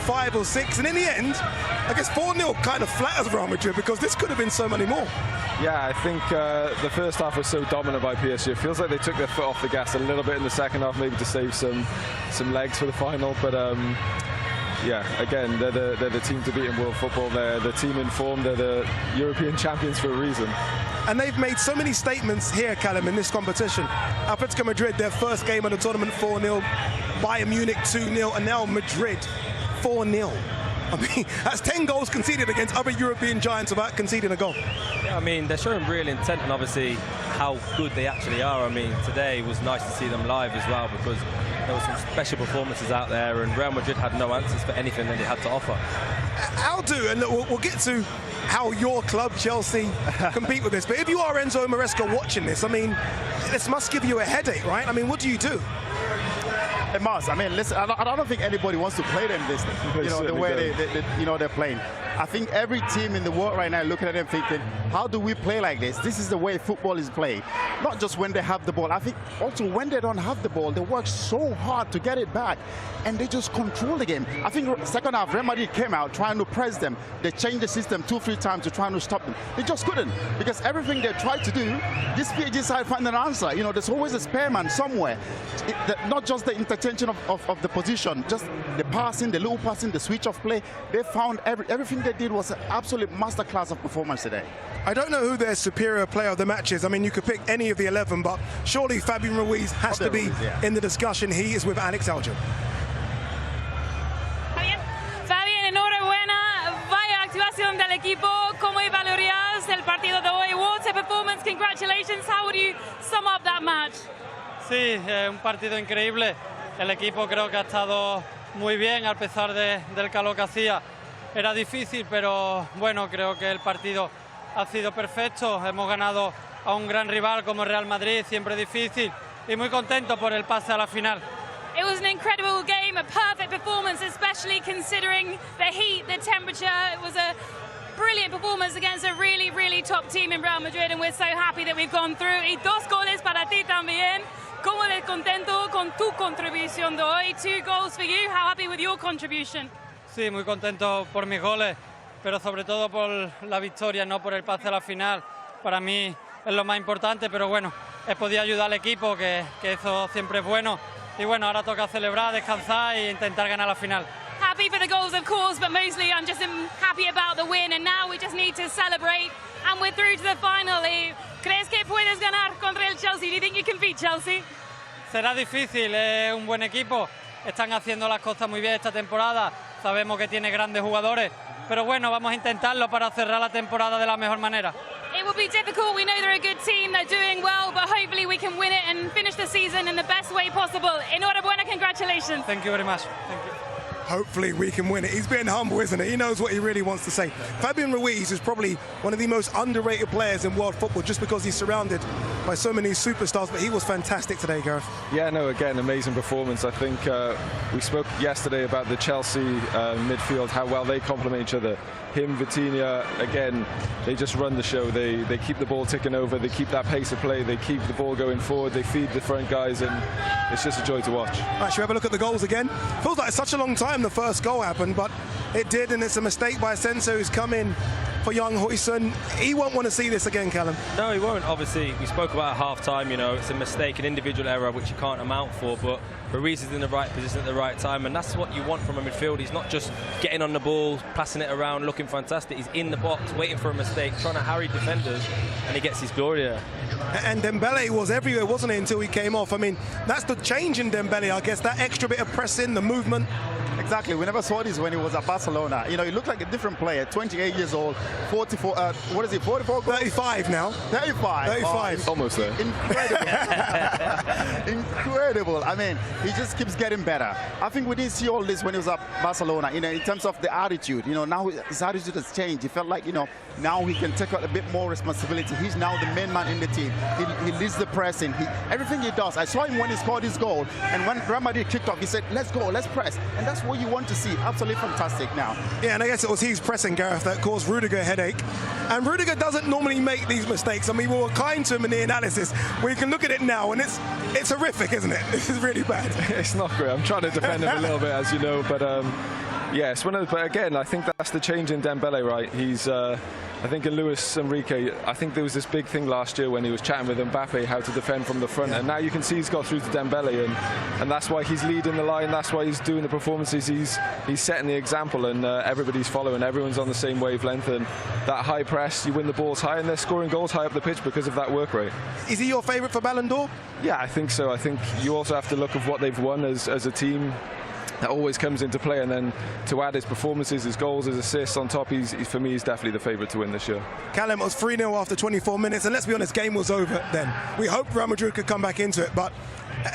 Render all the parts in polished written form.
5 or 6, and in the end, I guess 4-0 kind of flatters Real Madrid because this could have been so many more. Yeah, I think the first half was so dominant by PSG. It feels like they took their foot off the gas a little bit in the second half, maybe to save some legs for the final. But yeah, again, they're the team to beat in world football. They're the team in form. They're the European champions for a reason. And they've made so many statements here, Callum, in this competition. Atletico Madrid, their first game of the tournament, 4-0. Bayern Munich, 2-0. And now Madrid, 4-0. I mean, that's 10 goals conceded against other European giants without conceding a goal. Yeah, I mean, they're showing real intent and obviously how good they actually are. I mean, today was nice to see them live as well because there were some special performances out there and Real Madrid had no answers for anything that they had to offer. I'll do, and look, we'll get to how your club, Chelsea, compete with this. But if you are Enzo Maresca watching this, I mean, this must give you a headache, right? I mean, what do you do? It must. I mean, listen, I don't think anybody wants to play them this, the way they're playing. I think every team in the world right now looking at them thinking, how do we play like this? This is the way football is played. Not just when they have the ball. I think also when they don't have the ball, they work so hard to get it back, and they just control the game. I think second half, Real Madrid came out trying to press them. They changed the system 2-3 times to try to stop them. They just couldn't, because everything they tried to do, this PSG side find an answer. You know, there's always a spare man somewhere. Not just the intertension of the position, just the passing, the little passing, the switch of play. They found everything they did was an absolute masterclass of performance today. I don't know who their superior player of the match is. I mean, you could pick any of the 11, but surely Fabian Ruiz has to be in the discussion. He is with Alex Alger. Fabian, enhorabuena. Vaya actuación del equipo. ¿Cómo evaluarías el partido de hoy? What a performance. Congratulations. How would you sum up that match? Sí, un partido increíble. El equipo creo que ha estado muy bien a pesar del calor que hacía. Era difícil, pero bueno, creo que el partido ha sido perfecto. Hemos ganado a un gran rival como Real Madrid, siempre difícil, y muy contento por el pase a la final. It was an incredible game, a perfect performance, especially considering the heat, the temperature. It was a brilliant performance against a really, really top team in Real Madrid, and we're so happy that we've gone through. Y 2 goles para ti también. ¿Cómo de contento con tu contribución de hoy? 2 goals for you. How happy with your contribution? Sí, muy contento por mis goles, pero sobre todo por la victoria, no por el pase a la final. Para mí es lo más importante, pero bueno, he podido ayudar al equipo, que eso siempre es bueno. Y bueno, ahora toca celebrar, descansar e intentar ganar la final. Happy for the goals, of course, but mostly I'm just happy about the win, and now we just need to celebrate, and we're through to the final. ¿Crees que puedes ganar contra el Chelsea? Do you think you can beat Chelsea? Será difícil, es un buen equipo, están haciendo las cosas muy bien esta temporada, sabemos que tiene grandes jugadores, pero bueno, vamos a intentarlo para cerrar la temporada de la mejor manera. It will be difficult. We know they're a good team, they're doing well, but hopefully we can win it and finish the season in the best way possible. Enhorabuena, congratulations. Thank you very much. Thank you. Hopefully we can win it. He's being humble, isn't he? He knows what he really wants to say. Fabian Ruiz is probably one of the most underrated players in world football just because he's surrounded by so many superstars, but he was fantastic today, Gareth. Yeah, no, again, amazing performance. I think we spoke yesterday about the Chelsea midfield, how well they complement each other. Him, Vitinha, again, they just run the show. They keep the ball ticking over. They keep that pace of play. They keep the ball going forward. They feed the front guys, and it's just a joy to watch. All right, should we have a look at the goals again? Feels like it's such a long time the first goal happened, but it did, and it's a mistake by Asensio, who's come in for young Huijsen. He won't want to see this again, Callum. No, he won't. Obviously, we spoke about half-time, you know, it's a mistake, an individual error, which you can't amount for, but Ruiz is in the right position at the right time, and that's what you want from a midfield. He's not just getting on the ball, passing it around, looking fantastic. He's in the box, waiting for a mistake, trying to harry defenders, and he gets his glory there. And Dembele was everywhere, wasn't he, until he came off? I mean, that's the change in Dembele, I guess, that extra bit of pressing, the movement. Exactly. We never saw this when he was at Barcelona. You know, he looked like a different player. 28 years old, 44. What is he? 44 goals? 35 now. 35. 35. Oh, almost there. Incredible. Incredible. I mean, he just keeps getting better. I think we didn't see all this when he was at Barcelona. You know, in terms of the attitude. You know, now his attitude has changed. He felt like, you know, now he can take out a bit more responsibility. He's now the main man in the team. He leads the pressing. Everything he does. I saw him when he scored his goal, and when Real Madrid kicked off, he said, "Let's go, let's press." And that's what you want to see. Absolutely fantastic now. Yeah, and I guess it was his pressing, Gareth, that caused Rudiger a headache. And Rudiger doesn't normally make these mistakes. I mean, we were kind to him in the analysis. We can look at it now, and it's horrific, isn't it? This is really bad. It's not great. I'm trying to defend him a little bit, as you know, but Yeah, it's one of the, but again, I think that's the change in Dembele, right? He's, I think in Luis Enrique, I think there was this big thing last year when he was chatting with Mbappe how to defend from the front, and now you can see he's got through to Dembele, and that's why he's leading the line, that's why he's doing the performances, he's setting the example, and everybody's following, everyone's on the same wavelength, and that high press, you win the balls high, and they're scoring goals high up the pitch because of that work rate. Is he your favourite for Ballon d'Or? Yeah, I think so. I think you also have to look at what they've won as a team. That always comes into play, and then to add his performances, his goals, his assists on top, for me, he's definitely the favourite to win this year. Callum, it was 3-0 after 24 minutes, and let's be honest, game was over then. We hoped Real Madrid could come back into it, but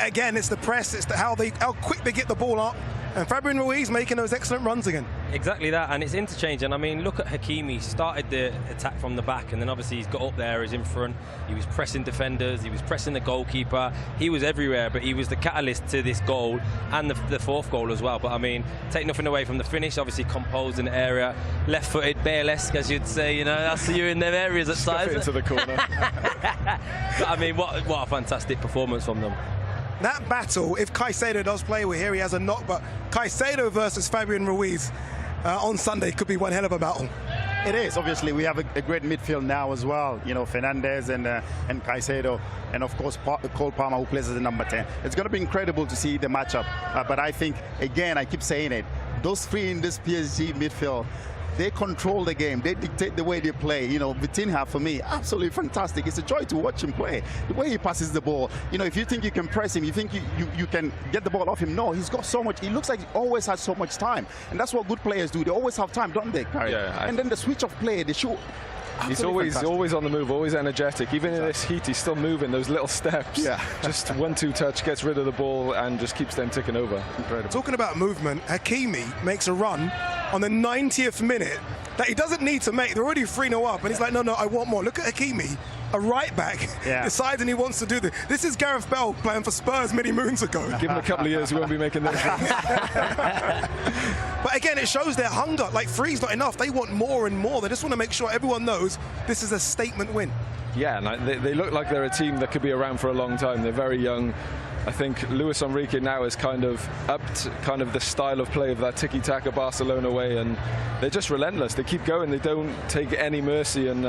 again, it's the press, it's how quick they get the ball up, and Fabian Ruiz making those excellent runs again. Exactly that, and it's interchange. And I mean, look at Hakimi. He started the attack from the back, and then obviously he's got up there, he's in front. He was pressing defenders, he was pressing the goalkeeper. He was everywhere, but he was the catalyst to this goal and the fourth goal as well. But I mean, take nothing away from the finish. Obviously composed in the area, left-footed, Bale-esque, as you'd say. You know, that's you in them areas at times. Into the corner. But I mean, what a fantastic performance from them. That battle, if Caicedo does play, we hear he has a knock, but Caicedo versus Fabian Ruiz on Sunday could be one hell of a battle. It is. Obviously, we have a great midfield now as well. You know, Fernandes and Caicedo, and of course Cole Palmer, who plays as the number 10. It's going to be incredible to see the matchup. But I think, again, I keep saying it, those three in this PSG midfield, they control the game. They dictate the way they play. You know, Vitinha, for me, absolutely fantastic. It's a joy to watch him play. The way he passes the ball. You know, if you think you can press him, you think you can get the ball off him. No, he's got so much. He looks like he always has so much time. And that's what good players do. They always have time, don't they, Carrie? Yeah, and then the switch of play, they show. He's always on the move, always energetic. Even in this heat, he's still moving those little steps. Yeah. Just 1-2 touch, gets rid of the ball, and just keeps them ticking over. Incredible. Talking about movement, Hakimi makes a run on the 90th minute that he doesn't need to make. They're already 3-0 up, and he's like, no, I want more. Look at Hakimi, a right back, decides and he wants to do this. This is Gareth Bale playing for Spurs many moons ago. Give him a couple of years, he won't be making those runs. But again, it shows their hunger. Like, three's not enough. They want more and more. They just want to make sure everyone knows this is a statement win. Yeah, and they look like they're a team that could be around for a long time. They're very young. I think Luis Enrique now has kind of upped kind of the style of play of that tiki-taka Barcelona way, and they're just relentless. They keep going. They don't take any mercy, and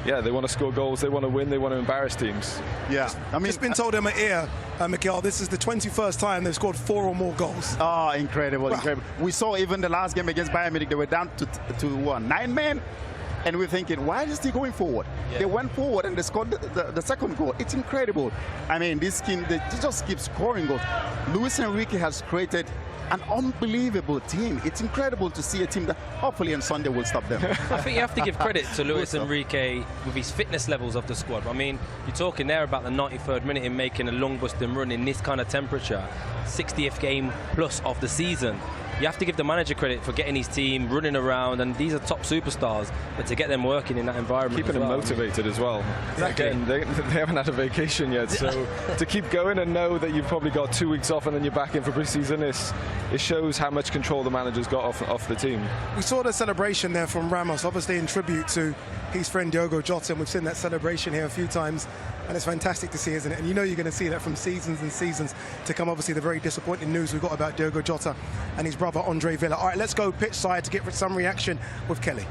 yeah, they want to score goals. They want to win. They want to embarrass teams. Yeah, I mean, it's been told in my ear, Mikel, this is the 21st time they've scored 4 or more goals. Oh, incredible, incredible. We saw even the last game against Bayern Munich, they were down to 9 men. And we're thinking, why is he going forward? Yeah. They went forward and they scored the second goal. It's incredible. I mean, this team, they just keep scoring goals. Luis Enrique has created an unbelievable team. It's incredible to see a team that hopefully on Sunday will stop them. I think you have to give credit to Luis Enrique with his fitness levels of the squad. I mean, you're talking there about the 93rd minute in making a long-busting run in this kind of temperature. 60th game plus of the season. You have to give the manager credit for getting his team running around, and these are top superstars, but to get them working in that environment, keeping them motivated as well. Exactly. Again, they haven't had a vacation yet, so to keep going and know that you've probably got 2 weeks off and then you're back in for pre-season, it shows how much control the manager's got off the team. We saw the celebration there from Ramos, obviously in tribute to his friend Diogo Jota, and we've seen that celebration here a few times, and it's fantastic to see, isn't it? And you know you're going to see that from seasons and seasons to come. Obviously, the very disappointing news we got about Diogo Jota and his brother Andre Villa. All right, let's go pitch side to get some reaction with Kelly.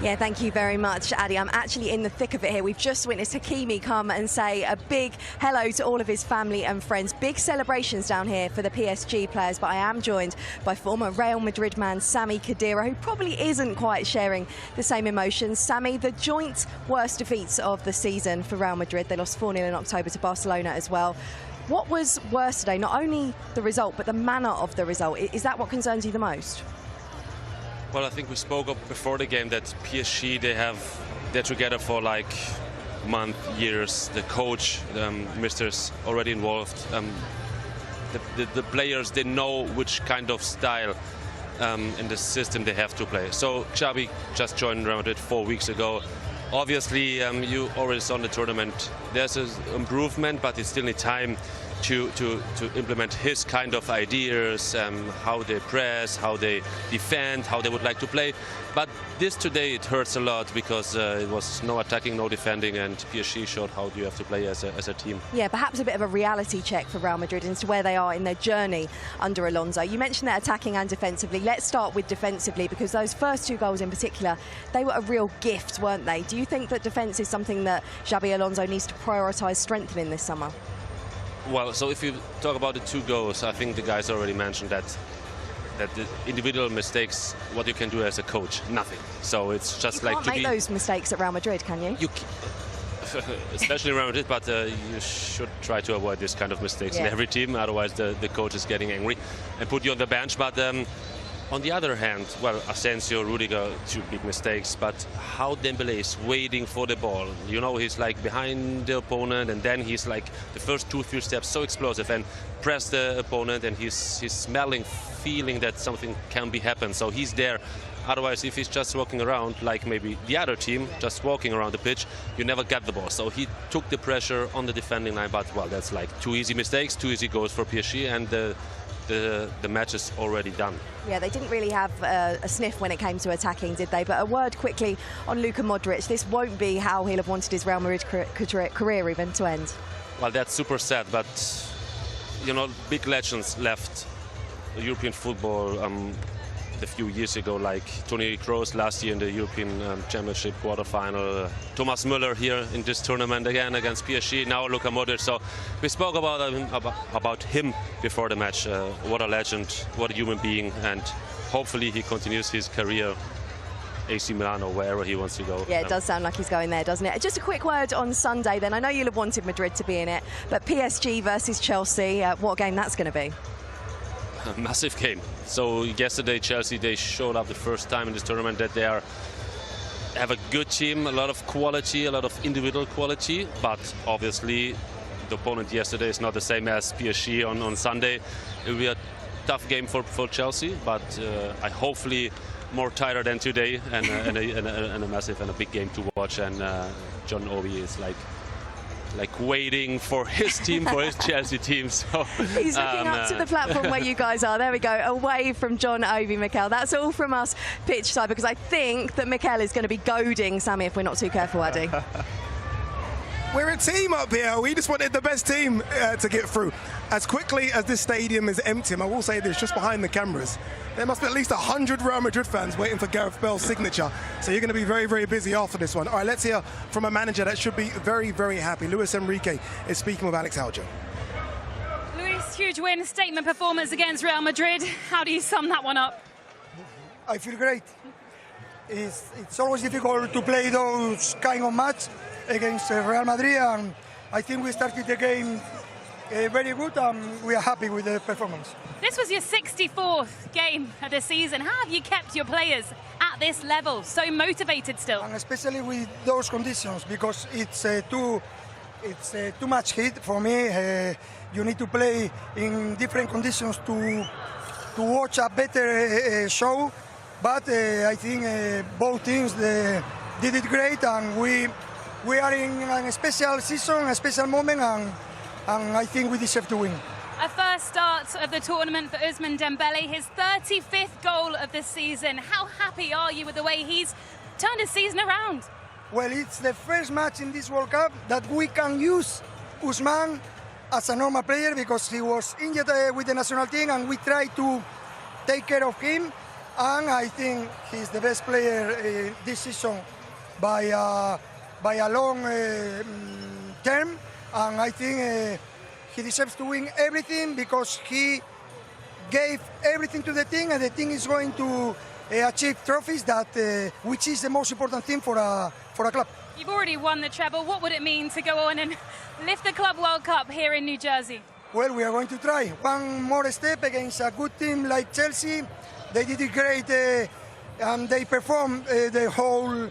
Yeah, thank you very much, Addy. I'm actually in the thick of it here. We've just witnessed Hakimi come and say a big hello to all of his family and friends. Big celebrations down here for the PSG players, but I am joined by former Real Madrid man Sami Khedira, who probably isn't quite sharing the same emotions. Sami, the joint worst defeats of the season for Real Madrid. They lost 4-0 in October to Barcelona as well. What was worse today? Not only the result, but the manner of the result. Is that what concerns you the most? Well, I think we spoke up before the game that PSG, they're together for like month, years. The coach, Mr's already involved. The players, they know which kind of style in the system they have to play. So Xavi just joined Real Madrid 4 weeks ago. Obviously, you already saw in the tournament, there's an improvement, but it still needs time. to implement his kind of ideas, how they press, how they defend, how they would like to play. But this today, it hurts a lot because it was no attacking, no defending, and PSG showed how you have to play as a team. Yeah, perhaps a bit of a reality check for Real Madrid as to where they are in their journey under Alonso. You mentioned that attacking and defensively. Let's start with defensively, because those first 2 goals in particular, they were a real gift, weren't they? Do you think that defence is something that Xabi Alonso needs to prioritise strengthening this summer? Well, so if you talk about the 2 goals, I think the guys already mentioned that the individual mistakes, what you can do as a coach, nothing. So it's just you like can't to make those mistakes at Real Madrid, can you? Especially Real Madrid, but you should try to avoid this kind of mistakes in every team. Otherwise, the coach is getting angry and put you on the bench. But on the other hand, well, Asensio, Rudiger, 2 big mistakes. But how Dembélé is waiting for the ball. You know, he's like behind the opponent, and then he's like the first 2-3 steps so explosive and press the opponent, and he's smelling, feeling that something can be happen. So he's there. Otherwise, if he's just walking around, like maybe the other team, just walking around the pitch, you never get the ball. So he took the pressure on the defending line, but, well, that's like 2 easy mistakes, 2 easy goals for PSG, and the match is already done. Yeah, they didn't really have a sniff when it came to attacking, did they? But a word quickly on Luka Modric. This won't be how he'll have wanted his Real Madrid career even to end. Well, that's super sad, but, you know, big legends left European football a few years ago, like Toni Kroos last year in the European Championship quarterfinal, Thomas Müller here in this tournament again against PSG, now Luka Modric. So we spoke about him before the match. What a legend, what a human being, and hopefully he continues his career AC Milan or wherever he wants to go. Yeah, it does sound like he's going there, doesn't it? Just a quick word on Sunday then. I know you'll have wanted Madrid to be in it, but PSG versus Chelsea, what game that's going to be? A massive game. So yesterday Chelsea, they showed up the first time in this tournament that they have a good team, a lot of quality, a lot of individual quality, but obviously the opponent yesterday is not the same as PSG on Sunday. It will be a tough game for Chelsea, but I hopefully more tighter than today, and a massive and a big game to watch. And John Obi is like waiting for his team, for his Chelsea team. So he's looking up to the platform where you guys are. There we go, away from John Obi, Mikel. That's all from us pitch side, because I think that Mikel is going to be goading Sammy if we're not too careful, Addy. We're a team up here. We just wanted the best team to get through. As quickly as this stadium is empty, and I will say this, just behind the cameras, there must be at least 100 Real Madrid fans waiting for Gareth Bale's signature. So you're going to be very, very busy after this one. All right, let's hear from a manager that should be very, very happy. Luis Enrique is speaking with Alex Aljo. Luis, huge win, statement performance against Real Madrid. How do you sum that one up? I feel great. It's always difficult to play those kind of match against Real Madrid, and I think we started the game very good, and we are happy with the performance. This was your 64th game of the season. How have you kept your players at this level, so motivated still? And especially with those conditions, because it's too much heat for me. You need to play in different conditions to watch a better show. But I think both teams did it great, and we are in a special season, a special moment, and I think we deserve to win. A first start of the tournament for Ousmane Dembélé, his 35th goal of the season. How happy are you with the way he's turned his season around? Well, it's the first match in this World Cup that we can use Ousmane as a normal player, because he was injured with the national team, and we try to take care of him. And I think he's the best player this season by a long term. And I think he deserves to win everything, because he gave everything to the team, and the team is going to achieve trophies, which is the most important thing for a club. You've already won the treble. What would it mean to go on and lift the Club World Cup here in New Jersey? Well, we are going to try one more step against a good team like Chelsea. They did it great, and they performed the whole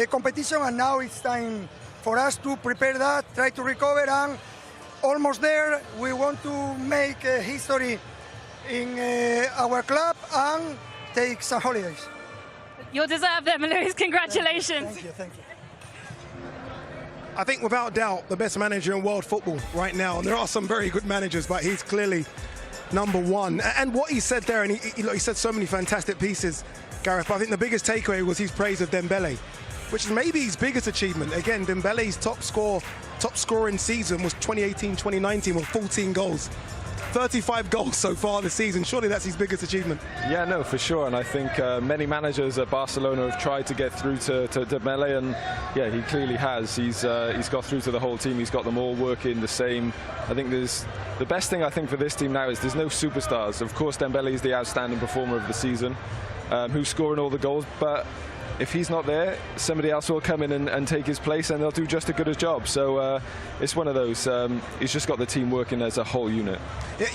competition, and now it's time for us to prepare that, try to recover, and almost there. We want to make history in our club and take some holidays. You'll deserve them, Luis. Congratulations. Thank you, thank you. I think without doubt the best manager in world football right now, and there are some very good managers, but he's clearly number one. And what he said there, and he said so many fantastic pieces, Gareth, but I think the biggest takeaway was his praise of Dembele, which is maybe his biggest achievement. Again, Dembele's top scoring season was 2018-2019 with 14 goals. 35 goals so far this season. Surely that's his biggest achievement. Yeah, no, for sure. And I think many managers at Barcelona have tried to get through to Dembele, and yeah, he clearly has. He's got through to the whole team. He's got them all working the same. I think the best thing I think for this team now is there's no superstars. Of course, Dembele is the outstanding performer of the season, who's scoring all the goals, but if he's not there, somebody else will come in and take his place, and they'll do just as good a job. So it's one of those. He's just got the team working as a whole unit. Yeah,